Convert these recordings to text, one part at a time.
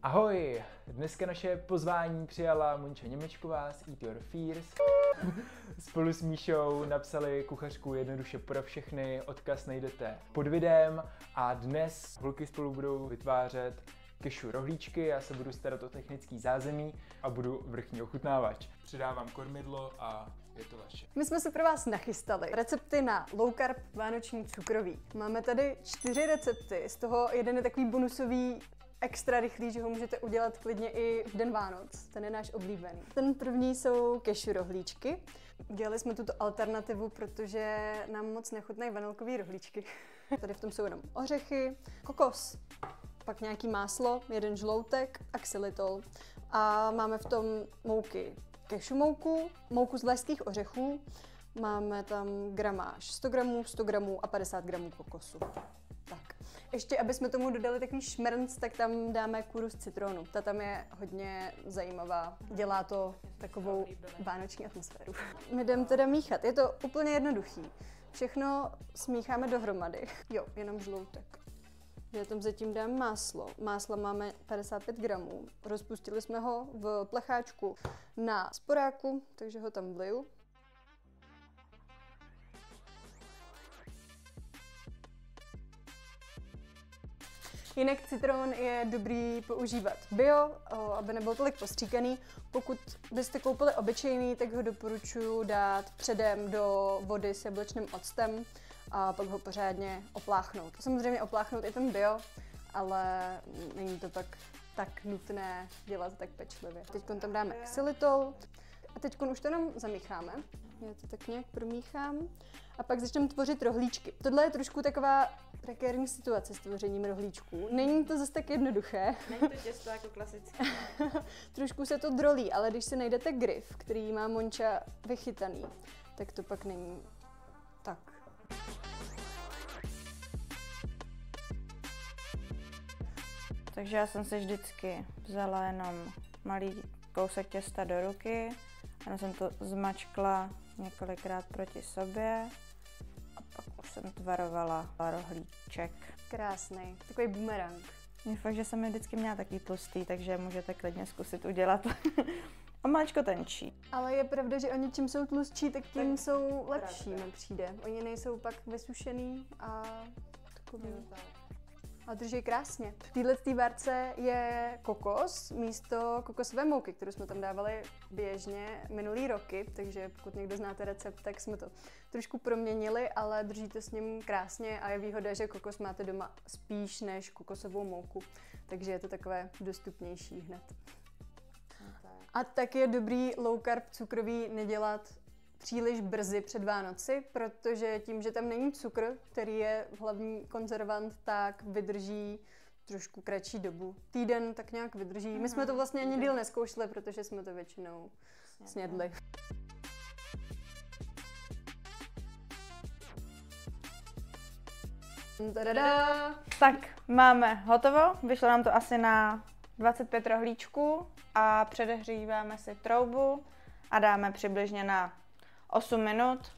Ahoj! Dneska naše pozvání přijala Monča Němečková z Eat Your Fears. Spolu s Míšou napsali kuchařku jednoduše pro všechny, odkaz najdete pod videem a dnes holky spolu budou vytvářet kešu rohlíčky, já se budu starat o technický zázemí a budu vrchní ochutnávač. Přidávám kormidlo a je to vaše. My jsme si pro vás nachystali recepty na low carb vánoční cukroví. Máme tady 4 recepty, z toho jeden je takový bonusový, extra rychlý, že ho můžete udělat klidně i v den Vánoc. Ten je náš oblíbený. Ten první jsou cashew rohlíčky. Udělali jsme tuto alternativu, protože nám moc nechutnají vanilkový rohlíčky. Tady v tom jsou jenom ořechy, kokos, pak nějaký máslo, jeden žloutek a xylitol. A máme v tom mouky cashew mouku z léřských ořechů, máme tam gramáž 100 gramů, 100 gramů a 50 gramů kokosu. Tak. Ještě, aby jsme tomu dodali takový šmrnc, tak tam dáme kůru z citronu. Ta tam je hodně zajímavá. Dělá to takovou vánoční atmosféru. My jdeme teda míchat. Je to úplně jednoduchý. Všechno smícháme dohromady. Jo, jenom žloutek. Já tam zatím dám máslo. Másla máme 55 gramů. Rozpustili jsme ho v plecháčku na sporáku, takže ho tam vliju. Jinak citron je dobrý používat bio, aby nebyl tolik postříkaný. Pokud byste koupili obyčejný, tak ho doporučuji dát předem do vody s jablečným octem a pak ho pořádně opláchnout. Samozřejmě opláchnout i ten bio, ale není to pak tak nutné dělat tak pečlivě. Teď tam dáme xylitol a teď už to jenom zamícháme. Já to tak nějak promíchám a pak začneme tvořit rohlíčky. Tohle je trošku taková prekérní situace s tvořením rohlíčků. Není to zase tak jednoduché. Není to těsto jako klasické. Trošku se to drolí, ale když si najdete grif, který má Monča vychytaný, tak to pak není tak. Takže já jsem si vždycky vzala jenom malý kousek těsta do ruky, jenom jsem to zmačkla několikrát proti sobě a pak už jsem tvarovala rohlíček. Krásný, takový bumerang. Je fakt, že jsem je vždycky měla takový tlustý, takže můžete klidně zkusit udělat o maličko tenčí. Ale je pravda, že oni čím jsou tlustší, tak tím jsou lepší, mi přijde. Oni nejsou pak vysušený a takový. A drží krásně. V této várce je kokos místo kokosové mouky, kterou jsme tam dávali běžně minulý roky, takže pokud někdo znáte recept, tak jsme to trošku proměnili, ale drží to s ním krásně a je výhoda, že kokos máte doma spíš než kokosovou mouku, takže je to takové dostupnější hned. A tak je dobrý low carb cukroví nedělat příliš brzy před Vánoci, protože tím, že tam není cukr, který je hlavní konzervant, tak vydrží trošku kratší dobu. Týden tak nějak vydrží. My jsme to vlastně ani díl nezkoušeli, protože jsme to většinou snědli. Tadada! Tak, máme hotovo. Vyšlo nám to asi na 25 rohlíčků a předehříváme si troubu a dáme přibližně na 8 minut.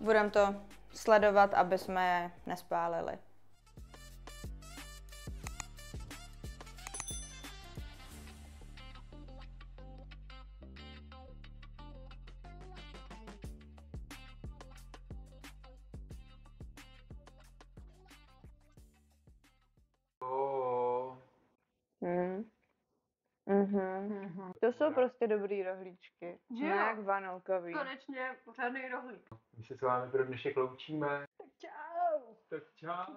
Budeme to sledovat, aby jsme je nespálili. To jsou prostě dobrý rohlíčky. Nějak vanilkový. Konečně pořádný rohlík. My se s vámi pro dnešek loučíme. Tak čau! Tak čau!